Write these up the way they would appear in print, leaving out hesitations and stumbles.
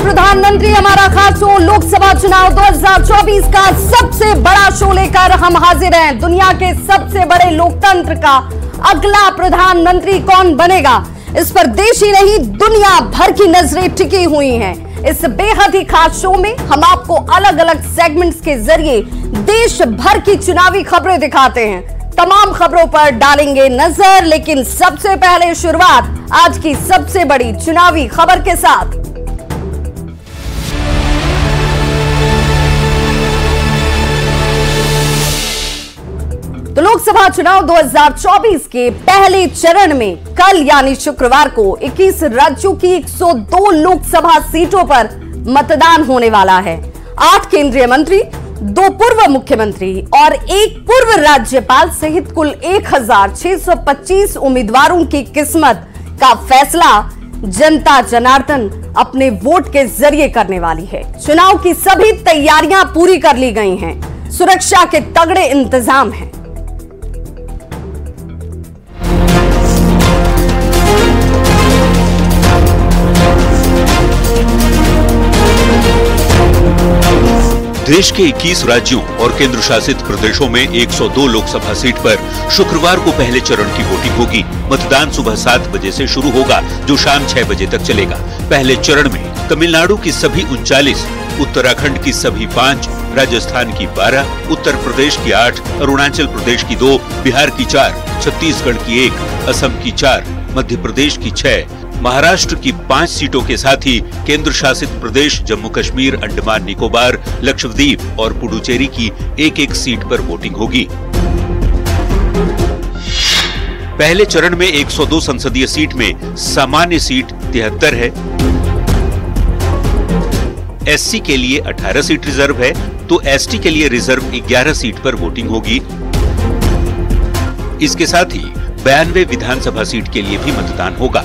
प्रधानमंत्री हमारा खास शो लोकसभा चुनाव 2024 का सबसे बड़ा शो लेकर हम हाजिर हैं। दुनिया के सबसे बड़े लोकतंत्र का अगला प्रधानमंत्री कौन बनेगा, इस पर देश ही नहीं दुनिया भर की नजरें टिकी हुई हैं। इस बेहद ही खास शो में हम आपको अलग अलग सेगमेंट्स के जरिए देश भर की चुनावी खबरें दिखाते हैं। तमाम खबरों पर डालेंगे नजर, लेकिन सबसे पहले शुरुआत आज की सबसे बड़ी चुनावी खबर के साथ। तो लोकसभा चुनाव 2024 के पहले चरण में कल यानी शुक्रवार को 21 राज्यों की 102 लोकसभा सीटों पर मतदान होने वाला है। 8 केंद्रीय मंत्री, 2 पूर्व मुख्यमंत्री और 1 पूर्व राज्यपाल सहित कुल 1625 उम्मीदवारों की किस्मत का फैसला जनता जनार्दन अपने वोट के जरिए करने वाली है। चुनाव की सभी तैयारियां पूरी कर ली गई हैं। सुरक्षा के तगड़े इंतजाम हैं। देश के 21 राज्यों और केंद्र शासित प्रदेशों में 102 लोकसभा सीट पर शुक्रवार को पहले चरण की वोटिंग होगी। मतदान सुबह 7 बजे से शुरू होगा, जो शाम 6 बजे तक चलेगा। पहले चरण में तमिलनाडु की सभी 39, उत्तराखंड की सभी 5, राजस्थान की 12, उत्तर प्रदेश की 8, अरुणाचल प्रदेश की 2, बिहार की 4, छत्तीसगढ़ की 1, असम की 4, मध्य प्रदेश की 6, महाराष्ट्र की 5 सीटों के साथ ही केंद्र शासित प्रदेश जम्मू कश्मीर, अंडमान निकोबार, लक्षद्वीप और पुडुचेरी की 1-1 सीट पर वोटिंग होगी। पहले चरण में 102 संसदीय सीट में सामान्य सीट 73 है। एससी के लिए 18 सीट रिजर्व है, तो एसटी के लिए रिजर्व 11 सीट पर वोटिंग होगी। इसके साथ ही 92 विधानसभा सीट के लिए भी मतदान होगा।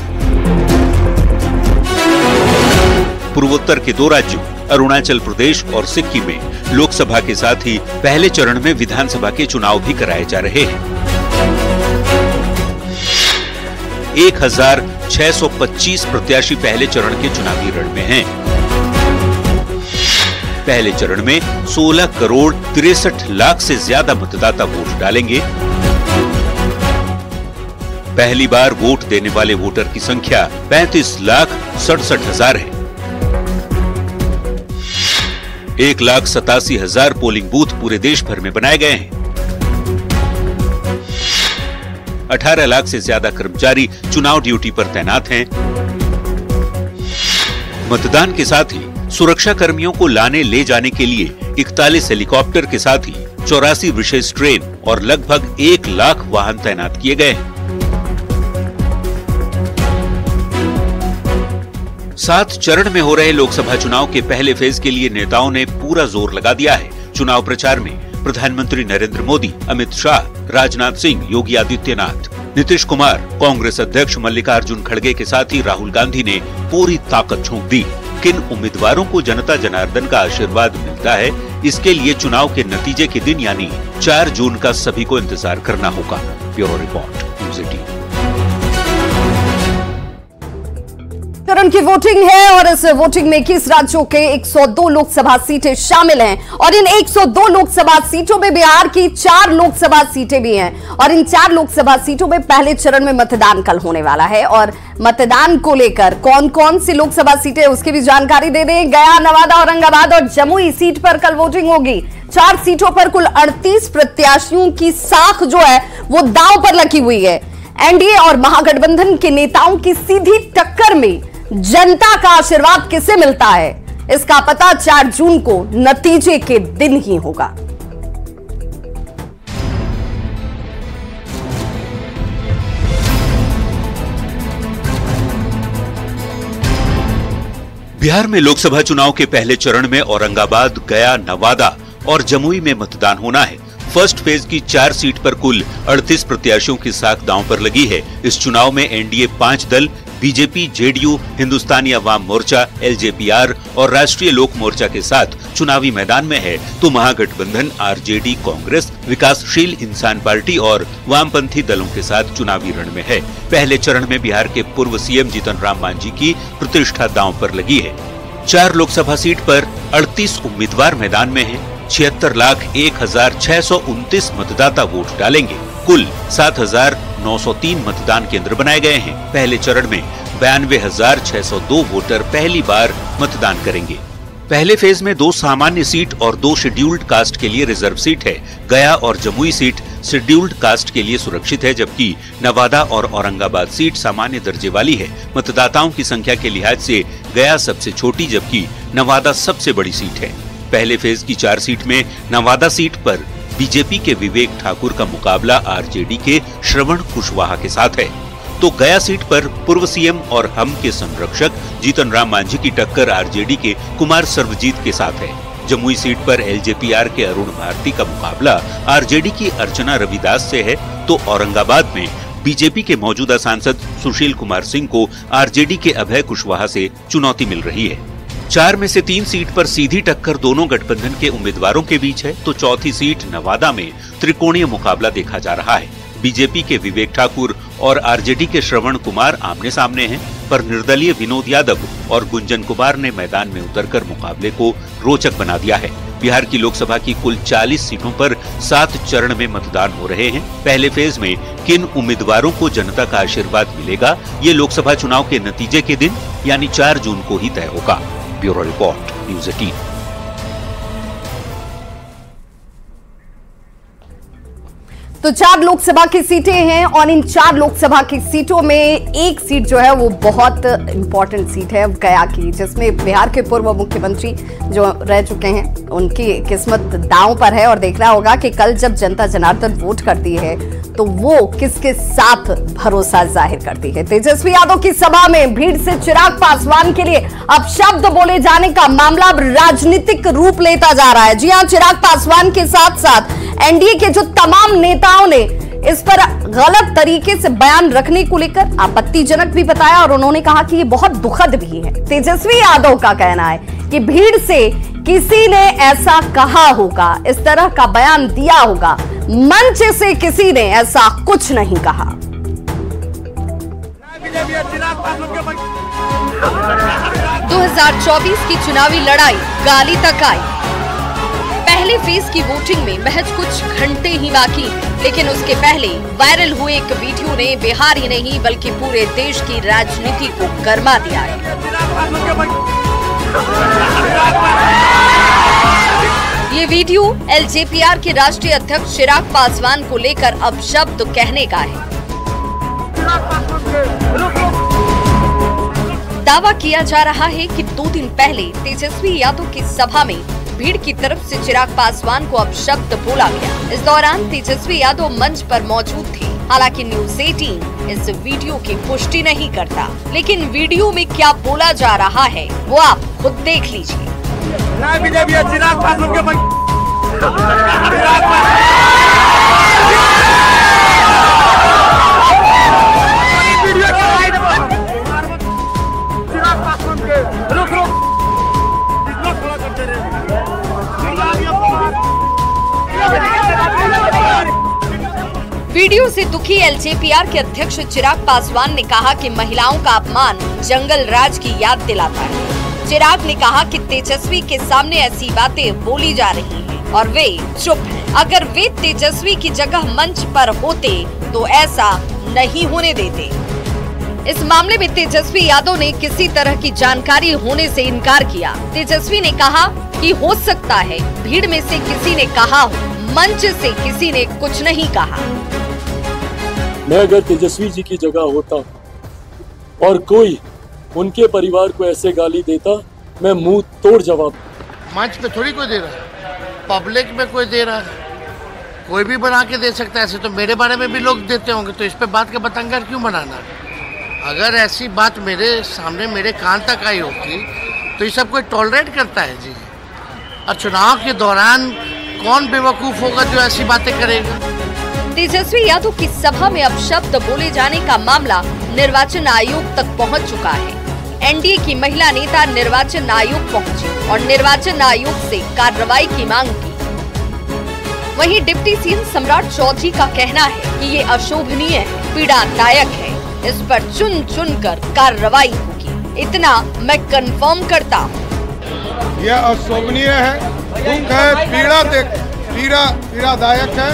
पूर्वोत्तर के 2 राज्यों अरुणाचल प्रदेश और सिक्किम में लोकसभा के साथ ही पहले चरण में विधानसभा के चुनाव भी कराए जा रहे हैं। 1625 प्रत्याशी पहले चरण के चुनावी रण में हैं। पहले चरण में 16 करोड़ 63 लाख से ज्यादा मतदाता वोट डालेंगे। पहली बार वोट देने वाले वोटर की संख्या 35,67,000 है। 1,87,000 पोलिंग बूथ पूरे देश भर में बनाए गए हैं। 18 लाख से ज्यादा कर्मचारी चुनाव ड्यूटी पर तैनात हैं। मतदान के साथ ही सुरक्षा कर्मियों को लाने ले जाने के लिए 41 हेलीकॉप्टर के साथ ही 84 विशेष ट्रेन और लगभग 1 लाख वाहन तैनात किए गए हैं। 7 चरण में हो रहे लोकसभा चुनाव के पहले फेज के लिए नेताओं ने पूरा जोर लगा दिया है। चुनाव प्रचार में प्रधानमंत्री नरेंद्र मोदी, अमित शाह, राजनाथ सिंह, योगी आदित्यनाथ, नीतीश कुमार, कांग्रेस अध्यक्ष मल्लिकार्जुन खड़गे के साथ ही राहुल गांधी ने पूरी ताकत झोंक दी। किन उम्मीदवारों को जनता जनार्दन का आशीर्वाद मिलता है, इसके लिए चुनाव के नतीजे के दिन यानी 4 जून का सभी को इंतजार करना होगा। Bureau report, news 18। चरण की वोटिंग है और इस वोटिंग में 21 राज्यों के 102 लोकसभा सीटें शामिल हैं और इन 102 लोकसभा सीटों में बिहार की 4 लोकसभा सीटें भी हैं और इन 4 लोकसभा सीटों में पहले चरण में मतदान कल होने वाला है। और मतदान को लेकर कौन कौन सी लोकसभा सीटें उसकी भी जानकारी दे दें। गया, नवादा, औरंगाबाद और जमुई सीट पर कल वोटिंग होगी। 4 सीटों पर कुल 38 प्रत्याशियों की साख जो है वो दांव पर लगी हुई है। एनडीए और महागठबंधन के नेताओं की सीधी टक्कर में जनता का आशीर्वाद किसे मिलता है, इसका पता 4 जून को नतीजे के दिन ही होगा। बिहार में लोकसभा चुनाव के पहले चरण में औरंगाबाद, गया, नवादा और जमुई में मतदान होना है। फर्स्ट फेज की 4 सीट पर कुल 38 प्रत्याशियों की साख दांव पर लगी है। इस चुनाव में एनडीए 5 दल BJP, JDU, Hindustani Awam Morcha, LJPR और राष्ट्रीय लोक मोर्चा के साथ चुनावी मैदान में है, तो महागठबंधन आरजेडी, कांग्रेस, विकासशील इंसान पार्टी और वामपंथी दलों के साथ चुनावी रण में है। पहले चरण में बिहार के पूर्व सीएम जीतन राम मांझी की प्रतिष्ठा दांव पर लगी है। 4 लोकसभा सीट पर 38 उम्मीदवार मैदान में हैं। 76,01,629 मतदाता वोट डालेंगे। कुल 7,903 मतदान केंद्र बनाए गए हैं। पहले चरण में 92,602 वोटर पहली बार मतदान करेंगे। पहले फेज में 2 सामान्य सीट और 2 शेड्यूल्ड कास्ट के लिए रिजर्व सीट है। गया और जमुई सीट शेड्यूल्ड कास्ट के लिए सुरक्षित है, जबकि नवादा और औरंगाबाद सीट सामान्य दर्जे वाली है। मतदाताओं की संख्या के लिहाज से गया सबसे छोटी जबकि नवादा सबसे बड़ी सीट है। पहले फेज की 4 सीट में नवादा सीट पर बीजेपी के विवेक ठाकुर का मुकाबला आरजेडी के श्रवण कुशवाहा के साथ है, तो गया सीट पर पूर्व सीएम और हम के संरक्षक जीतन राम मांझी की टक्कर आरजेडी के कुमार सर्वजीत के साथ है। जमुई सीट पर एलजेपीआर के अरुण भारती का मुकाबला आरजेडी की अर्चना रविदास से है, तो औरंगाबाद में बीजेपी के मौजूदा सांसद सुशील कुमार सिंह को आरजेडी के अभय कुशवाहा से चुनौती मिल रही है। 4 में से 3 सीट पर सीधी टक्कर दोनों गठबंधन के उम्मीदवारों के बीच है, तो चौथी सीट नवादा में त्रिकोणीय मुकाबला देखा जा रहा है। बीजेपी के विवेक ठाकुर और आरजेडी के श्रवण कुमार आमने सामने हैं, पर निर्दलीय विनोद यादव और गुंजन कुमार ने मैदान में उतरकर मुकाबले को रोचक बना दिया है। बिहार की लोकसभा की कुल 40 सीटों पर 7 चरण में मतदान हो रहे हैं। पहले फेज में किन उम्मीदवारों को जनता का आशीर्वाद मिलेगा, ये लोकसभा चुनाव के नतीजे के दिन यानी 4 जून को ही तय होगा। Bureau report, news 18। तो 4 लोकसभा की सीटें हैं और इन 4 लोकसभा की सीटों में एक सीट जो है वो बहुत इंपॉर्टेंट सीट है गया की, जिसमें बिहार के पूर्व मुख्यमंत्री जो रह चुके हैं उनकी किस्मत दांव पर है। और देखना होगा कि कल जब जनता जनार्दन वोट करती है तो वो किसके साथ भरोसा जाहिर करती है। तेजस्वी यादव की सभा में भीड़ से चिराग पासवान के लिए अब शब्द बोले जाने का मामला राजनीतिक रूप लेता जा रहा है। जी हां, चिराग पासवान के साथ साथ एनडीए के जो तमाम नेताओं ने इस पर गलत तरीके से बयान रखने को लेकर आपत्तिजनक भी बताया और उन्होंने कहा कि ये बहुत दुखद भी है। तेजस्वी यादव का कहना है कि भीड़ से किसी ने ऐसा कहा होगा, इस तरह का बयान दिया होगा, मंच से किसी ने ऐसा कुछ नहीं कहा। 2024 की चुनावी लड़ाई गाली तक आई। पहले फेज की वोटिंग में महज कुछ घंटे ही बाकी, लेकिन उसके पहले वायरल हुए एक वीडियो ने बिहार ही नहीं बल्कि पूरे देश की राजनीति को गरमा दिया है। ये वीडियो एलजेपीआर के राष्ट्रीय अध्यक्ष चिराग पासवान को लेकर अब शब्द कहने का है। दावा किया जा रहा है कि 2 दिन पहले तेजस्वी यादव की सभा में भीड़ की तरफ से चिराग पासवान को अब शब्द बोला गया। इस दौरान तेजस्वी यादव मंच पर मौजूद थे। हालांकि न्यूज़ 18 इस वीडियो की पुष्टि नहीं करता, लेकिन वीडियो में क्या बोला जा रहा है वो आप खुद देख लीजिए। वीडियो से दुखी एलजेपीआर के अध्यक्ष चिराग पासवान ने कहा कि महिलाओं का अपमान जंगल राज की याद दिलाता है। चिराग ने कहा कि तेजस्वी के सामने ऐसी बातें बोली जा रही हैं और वे चुप हैं। अगर वे तेजस्वी की जगह मंच पर होते तो ऐसा नहीं होने देते। इस मामले में तेजस्वी यादव ने किसी तरह की जानकारी होने से इनकार किया। तेजस्वी ने कहा कि हो सकता है भीड़ में से किसी ने कहा हो, मंच से किसी ने कुछ नहीं कहा। मैं अगर तेजस्वी जी की जगह होता और कोई उनके परिवार को ऐसे गाली देता, मैं मुंह तोड़ जवाब। मंच पे थोड़ी कोई दे रहा है, पब्लिक में कोई दे रहा है, कोई भी बना के दे सकता है। ऐसे तो मेरे बारे में भी लोग देते होंगे, तो इस पे बात का बतंगड़ क्यों बनाना? अगर ऐसी बात मेरे सामने मेरे कान तक आई होती तो ये सब कोई टॉलरेट करता है जी। और चुनाव के दौरान कौन बेवकूफ होगा जो ऐसी बातें करेगा? तेजस्वी यादव की सभा में अब शब्द बोले जाने का मामला निर्वाचन आयोग तक पहुंच चुका है। एनडीए की महिला नेता निर्वाचन आयोग पहुंची और निर्वाचन आयोग से कार्रवाई की मांग की। वहीं डिप्टी सीएम सम्राट चौधरी का कहना है कि ये अशोभनीय है, पीड़ादायक है, इस पर चुन चुन कर कार्रवाई होगी। इतना मैं कंफर्म करता हूँ। यह अशोभनीय है, दुख है, पीड़ादायक है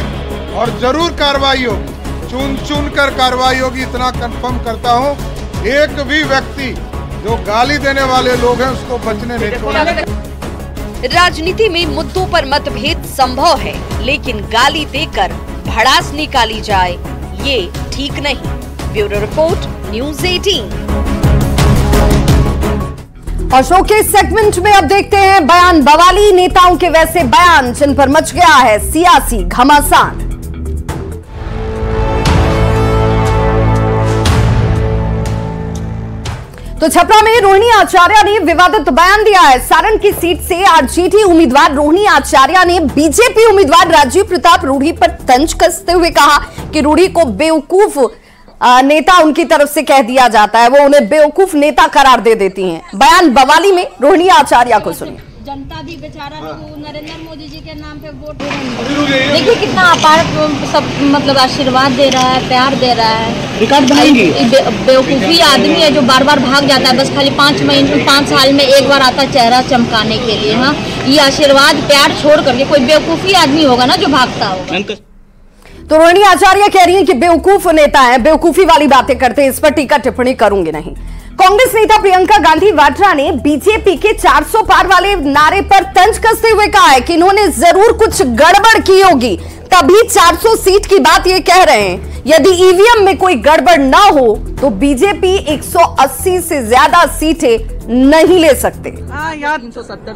और जरूर कार्रवाई होगी, चुन कर कार्रवाई होगी, इतना कंफर्म करता हूँ। एक भी व्यक्ति जो गाली देने वाले लोग हैं उसको बचने नहीं छोड़ेंगे। राजनीति में मुद्दों पर मतभेद संभव है, लेकिन गाली देकर भड़ास निकाली जाए ये ठीक नहीं। Bureau report, news 18। और शो के सेगमेंट में अब देखते हैं बयान बवाली नेताओं के वैसे बयान जिन पर मच गया है सियासी घमासान। तो छपरा में रोहिणी आचार्य ने विवादित बयान दिया है। सारण की सीट से आरजेडी उम्मीदवार रोहिणी आचार्य ने बीजेपी उम्मीदवार राजीव प्रताप रूढ़ी पर तंज कसते हुए कहा कि रूढ़ी को बेवकूफ नेता उनकी तरफ से कह दिया जाता है, वो उन्हें बेवकूफ नेता करार दे देती हैं। बयान बवाली में रोहिणी आचार्य को सुनिए। जनता भी बेचारा लोग नरेंद्र मोदी जी के नाम पे वोट देखिए कितना अपार सब मतलब आशीर्वाद दे रहा है, प्यार दे रहा है। बेवकूफी आदमी है जो बार बार भाग जाता है, बस खाली 5 साल में एक बार आता चेहरा चमकाने के लिए। हाँ, ये आशीर्वाद प्यार छोड़ करके कोई बेवकूफी आदमी होगा ना जो भागता होगा। तो रोहिणी आचार्य कह रही हैं कि बेवकूफ नेता है, बेवकूफी वाली बातें करते हैं, इस पर टीका टिप्पणी करूंगी नहीं। कांग्रेस नेता प्रियंका गांधी वाड्रा ने बीजेपी के 400 पार वाले नारे पर तंज कसते हुए कहा है कि इन्होंने जरूर कुछ गड़बड़ की होगी, तभी 400 सीट की बात ये कह रहे हैं। यदि ईवीएम में कोई गड़बड़ ना हो तो बीजेपी 180 से ज्यादा सीटें नहीं ले सकते।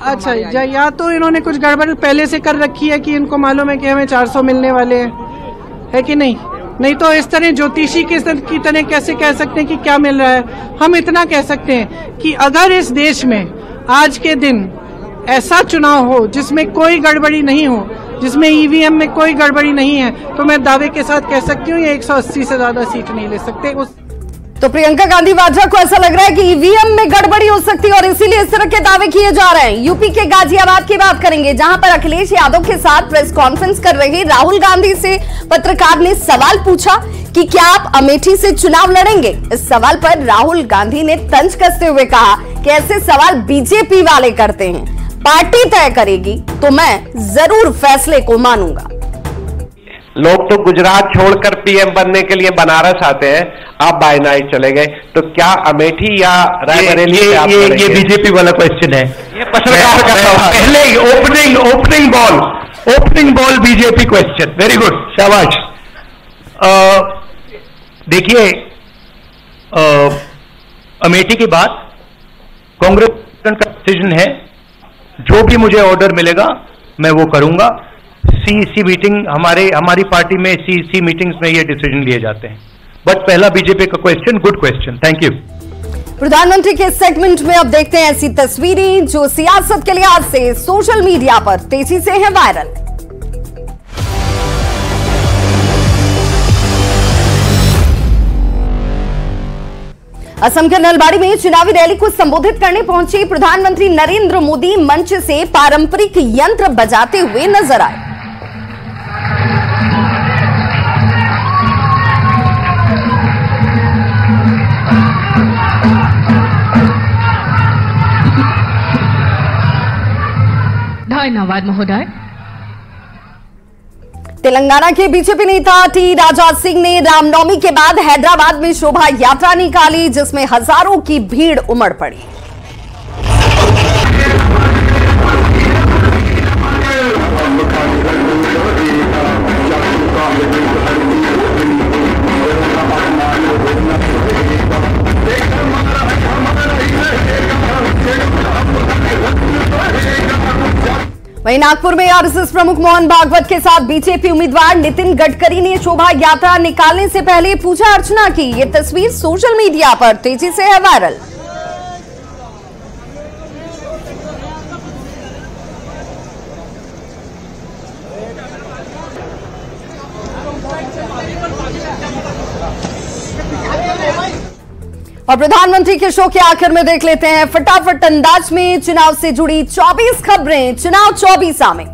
अच्छा, या तो इन्होंने कुछ गड़बड़ पहले से कर रखी है कि इनको मालूम है कि हमें 400 मिलने वाले हैं, है कि नहीं तो इस तरह ज्योतिषी की तरह कैसे कह सकते हैं कि क्या मिल रहा है। हम इतना कह सकते हैं कि अगर इस देश में आज के दिन ऐसा चुनाव हो जिसमें कोई गड़बड़ी नहीं हो, जिसमें ईवीएम में कोई गड़बड़ी नहीं है, तो मैं दावे के साथ कह सकती हूँ ये 180 से ज्यादा सीट नहीं ले सकते। तो प्रियंका गांधी वाड्रा को ऐसा लग रहा है कि ईवीएम में गड़बड़ी हो सकती है और इसीलिए इस तरह के दावे किए जा रहे हैं। यूपी के गाजियाबाद की बात करेंगे, जहां पर अखिलेश यादव के साथ प्रेस कॉन्फ्रेंस कर रहे राहुल गांधी से पत्रकार ने सवाल पूछा कि क्या आप अमेठी से चुनाव लड़ेंगे। इस सवाल पर राहुल गांधी ने तंज कसते हुए कहा कि ऐसे सवाल बीजेपी वाले करते हैं, पार्टी तय करेगी तो मैं जरूर फैसले को मानूंगा। लोग तो गुजरात छोड़कर पीएम बनने के लिए बनारस आते हैं, आप बाय नाइट चले गए, तो क्या अमेठी या रायबरेली ये बीजेपी वाला क्वेश्चन है। ये पत्रकार का पहले opening ball BJP question. Very good, शाबाश। देखिए, अमेठी की बात कांग्रेस का डिसीजन है, जो भी मुझे ऑर्डर मिलेगा मैं वो करूंगा। सीईसी मीटिंग हमारी पार्टी में सीईसी मीटिंग्स में ये डिसीजन लिए जाते हैं। बट पहला बीजेपी का question, good question, thank you. प्रधानमंत्री के सेगमेंट में अब देखते हैं ऐसी तस्वीरें जो सियासत के लिहाज से सोशल मीडिया पर तेजी से है वायरल। असम के नलबाड़ी में चुनावी रैली को संबोधित करने पहुंचे प्रधानमंत्री नरेंद्र मोदी मंच से पारंपरिक यंत्र बजाते हुए नजर आए। धन्यवाद महोदय। तेलंगाना के बीजेपी नेता टी राजा सिंह ने रामनवमी के बाद हैदराबाद में शोभा यात्रा निकाली, जिसमें हजारों की भीड़ उमड़ पड़ी। वहीं नागपुर में आरएसएस प्रमुख मोहन भागवत के साथ बीजेपी उम्मीदवार नितिन गडकरी ने शोभा यात्रा निकालने से पहले पूजा अर्चना की। ये तस्वीर सोशल मीडिया पर तेजी से है वायरल। और प्रधानमंत्री के शो के आखिर में देख लेते हैं फटाफट अंदाज में चुनाव से जुड़ी 24 खबरें चुनाव 24 में।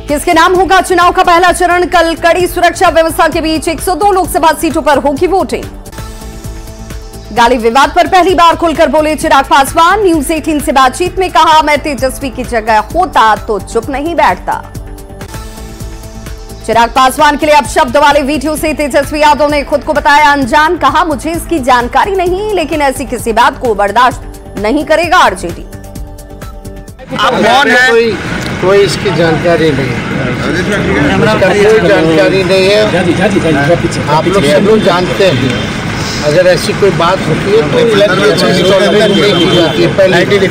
किसके नाम होगा चुनाव का पहला चरण? कल कड़ी सुरक्षा व्यवस्था के बीच 102 लोकसभा सीटों पर होगी वोटिंग। गाली विवाद पर पहली बार खुलकर बोले चिराग पासवान। न्यूज 18 से बातचीत में कहा, मैं तेजस्वी की जगह होता तो चुप नहीं बैठता। चिराग पासवान के लिए अब शब्द वाले वीडियो से तेजस्वी यादव ने खुद को बताया अनजान। कहा, मुझे इसकी जानकारी नहीं, लेकिन ऐसी किसी बात को बर्दाश्त नहीं करेगा आरजेडी। आप कौन है? कोई इसकी जानकारी नहीं है, कोई जानकारी नहीं है। आप लोग सब लोग जानते हैं, अगर ऐसी कोई बात होती है तो नहीं की जाती है। पहले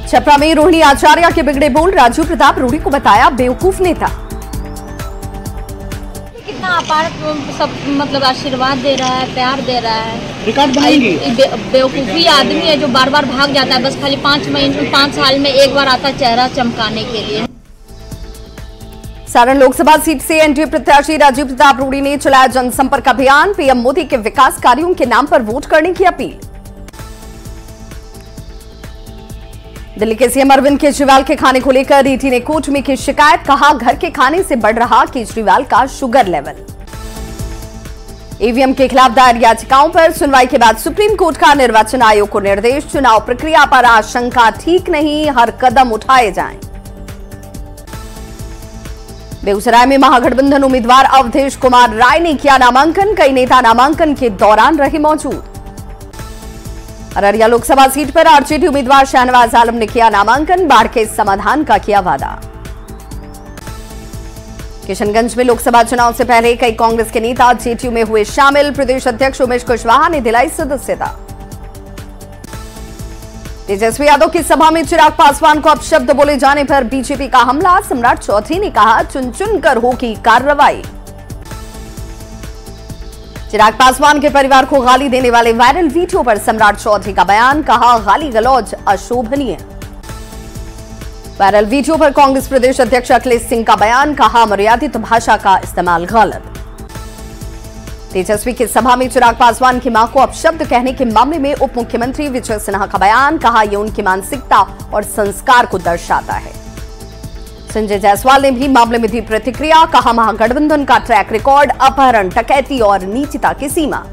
छपरा में रोहिणी आचार्य के बिगड़े बोल, राजू प्रताप रूढ़ी को बताया बेवकूफ नेता। कितना अपार सब मतलब आशीर्वाद दे रहा है, प्यार दे रहा है। रिकॉर्ड बनाएंगे। बेवकूफी आदमी है जो बार बार भाग जाता है, बस खाली 5 साल में एक बार आता चेहरा चमकाने के लिए। सारण लोकसभा सीट से एनडीए प्रत्याशी राजीव प्रताप रूढ़ी ने चलाया जनसंपर्क अभियान। पीएम मोदी के विकास कार्यों के नाम पर वोट करने की अपील। दिल्ली के सीएम अरविंद केजरीवाल के खाने को लेकर ईटी ने कोर्ट में की शिकायत। कहा, घर के खाने से बढ़ रहा केजरीवाल का शुगर लेवल। ईवीएम के खिलाफ दायर याचिकाओं पर सुनवाई के बाद सुप्रीम कोर्ट का निर्वाचन आयोग को निर्देश। चुनाव प्रक्रिया पर आशंका ठीक नहीं, हर कदम उठाए जाएं। बेगूसराय में महागठबंधन उम्मीदवार अवधेश कुमार राय ने किया नामांकन। कई नेता नामांकन के दौरान रहे मौजूद। अररिया लोकसभा सीट पर आरजेडी उम्मीदवार शहनवाज आलम ने किया नामांकन। बाढ़ के समाधान का किया वादा। किशनगंज में लोकसभा चुनाव से पहले कई कांग्रेस के नेता जेडीयू में हुए शामिल। प्रदेश अध्यक्ष उमेश कुशवाहा ने दिलाई सदस्यता। तेजस्वी यादव की सभा में चिराग पासवान को अपशब्द बोले जाने पर बीजेपी का हमला। सम्राट चौधरी ने कहा, चुन चुन कर होगी कार्रवाई। चिराग पासवान के परिवार को गाली देने वाले वायरल वीडियो पर सम्राट चौधरी का बयान। कहा, गाली गलौज अशोभनीय। वायरल वीडियो पर कांग्रेस प्रदेश अध्यक्ष अखिलेश सिंह का बयान। कहा, मर्यादित भाषा का इस्तेमाल गलत। तेजस्वी की सभा में चिराग पासवान की मां को अपशब्द कहने के मामले में उप मुख्यमंत्री विजय सिन्हा का बयान। कहा, यह उनकी मानसिकता और संस्कार को दर्शाता है। संजय जायसवाल ने भी मामले में दी प्रतिक्रिया। कहा, महागठबंधन का ट्रैक रिकॉर्ड अपहरण, डकैती और नीचता की सीमा।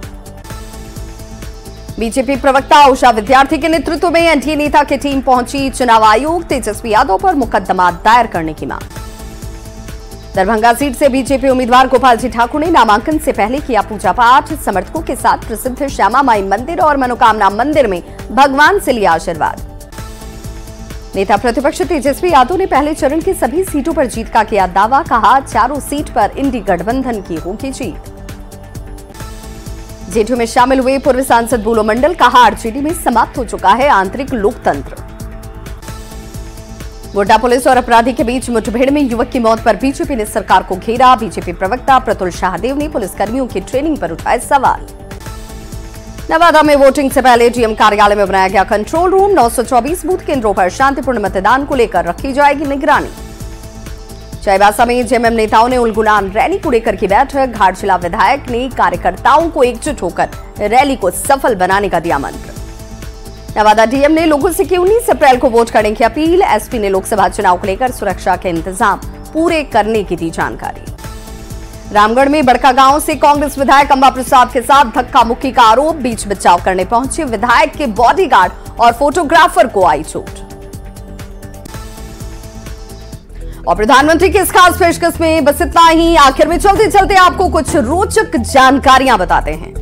बीजेपी प्रवक्ता उषा विद्यार्थी के नेतृत्व में एनडीए नेता की टीम पहुंची चुनाव आयोग। तेजस्वी यादव पर मुकदमा दायर करने की मांग। दरभंगा सीट से बीजेपी उम्मीदवार गोपाल जी ठाकुर ने नामांकन से पहले किया पूजा पाठ। समर्थकों के साथ प्रसिद्ध श्यामा माई मंदिर और मनोकामना मंदिर में भगवान से लिया आशीर्वाद। नेता प्रतिपक्ष तेजस्वी यादव ने पहले चरण की सभी सीटों पर जीत का किया दावा। कहा, चारों सीट पर इंडी गठबंधन की होगी जीत। जेडीयू में शामिल हुए पूर्व सांसद बुलो मंडल। कहा, आरजेडी में समाप्त हो चुका है आंतरिक लोकतंत्र। गोड्डा पुलिस और अपराधी के बीच मुठभेड़ में युवक की मौत पर बीजेपी ने सरकार को घेरा। बीजेपी प्रवक्ता प्रतुल शाहदेव ने पुलिसकर्मियों की ट्रेनिंग पर उठाए सवाल। नवादा में वोटिंग से पहले डीएम कार्यालय में बनाया गया कंट्रोल रूम। 924 बूथ केंद्रों पर शांतिपूर्ण मतदान को लेकर रखी जाएगी निगरानी। चाईबासा में जेएमएम नेताओं ने उलगुलान रैली को लेकर की बैठक। घाटशिला विधायक ने कार्यकर्ताओं को एकजुट होकर रैली को सफल बनाने का दिया मंत्र। नवादा डीएम ने लोगों से की 19 अप्रैल को वोट करने की अपील। एसपी ने लोकसभा चुनाव को लेकर सुरक्षा के इंतजाम पूरे करने की दी जानकारी। रामगढ़ में बड़का गांव से कांग्रेस विधायक अंबा प्रसाद के साथ धक्का मुक्की का आरोप। बीच बचाव करने पहुंचे विधायक के बॉडीगार्ड और फोटोग्राफर को आई चोट। और प्रधानमंत्री की इस खास पेशकश में बस इतना ही। आखिर में चलते चलते आपको कुछ रोचक जानकारियां बताते हैं।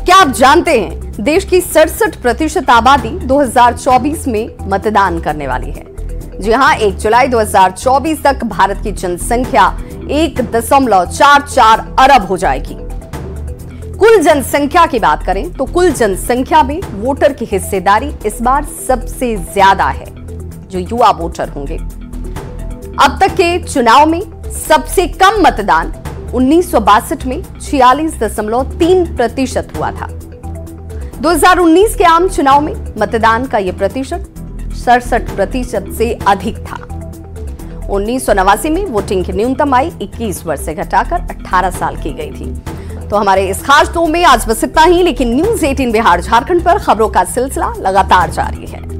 क्या आप जानते हैं, देश की 67% आबादी 2024 में मतदान करने वाली है। जी हां, 1 जुलाई 2024 तक भारत की जनसंख्या 1.44 अरब हो जाएगी। कुल जनसंख्या की बात करें तो कुल जनसंख्या में वोटर की हिस्सेदारी इस बार सबसे ज्यादा है, जो युवा वोटर होंगे। अब तक के चुनाव में सबसे कम मतदान 1962 में 46.3% हुआ था। 2019 के आम चुनाव में मतदान का यह प्रतिशत 67% से अधिक था। 1989 में वोटिंग की न्यूनतम आयु 21 वर्ष से घटाकर 18 साल की गई थी। तो हमारे इस खास शो में आज बस इतना ही, लेकिन न्यूज 18 बिहार झारखंड पर खबरों का सिलसिला लगातार जारी है।